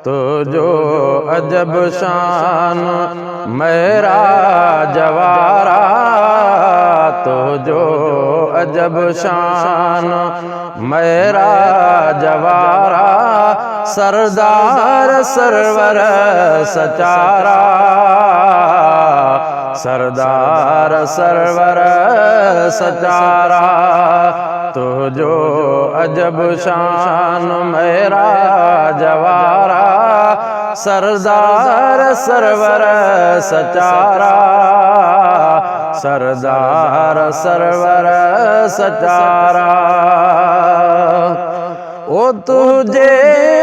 तो जो अजब शान मेरा जवारा, तो जो अजब शान मेरा जवारा, सरदार सरवर सचारा, सरदार सरवर सचारा। तो जो अजब शान मेरा जवारा, सरदार सरवर सचारा, सरदार सरवर सचारा। ओ तुझे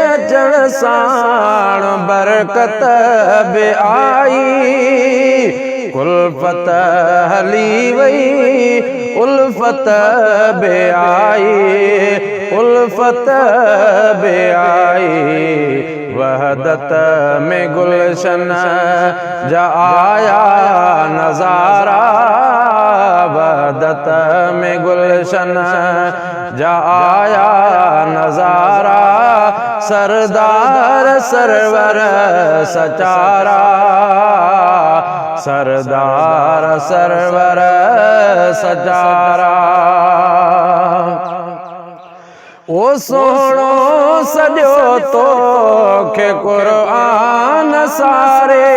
अचण साण बरकत बि आई, कुलफत हली वई उल्फत बि आई, उल्फत बि आई। वहदत में गुलशन जा आया नजारा, वहदत में गुलशन जा आया नजारा, सरदार सरवर सचारा, सरदार सरवर सचारा। ओ सोणो सॼो तोखे क़ुर्आन सारे,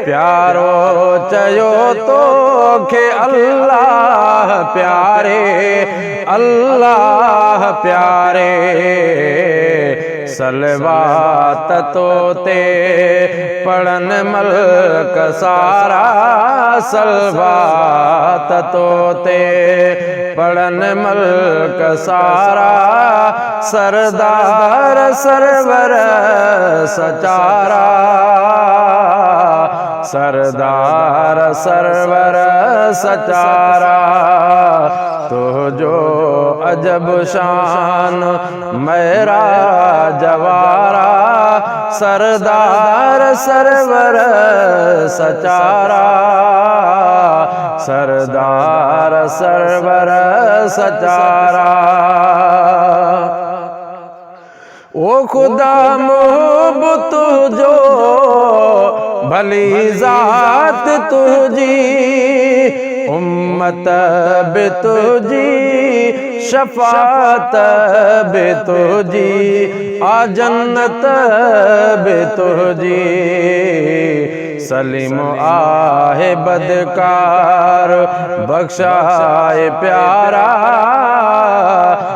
प्यारो चयो तोखे अल्लाह प्यारे, अल्लाह प्यारे। सलवात तो ते पढ़न मल्क सारा, सलवात तो ते पढ़न मल्क सारा, सरदार सरवर सचारा, सरदार सरवर सचारा। तो जो अजब शान मेरा जवारा, सरदार सरवर सचारा, सरदार सरवर सचारा। ओ खुदा मोहब तुझो भली जात तुझी, उम्मत बि तुझी शफात बि तुझी, आ जन्नत बि तुझी। सलीम आहे बदकार बख्शाए प्यारा,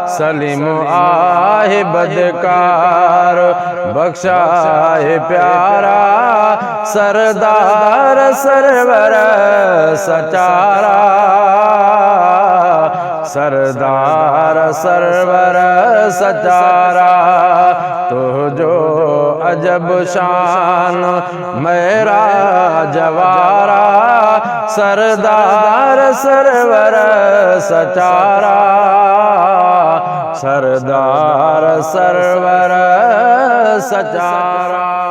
सलीम आहे बदकार बख्शाए प्यारा, सरदार सरवर सचारा, सरदार सरवर सचारा। तो जो अजब शान मेरा जवारा, सरदार सरवर सचारा, सरदार सरवर सचारा।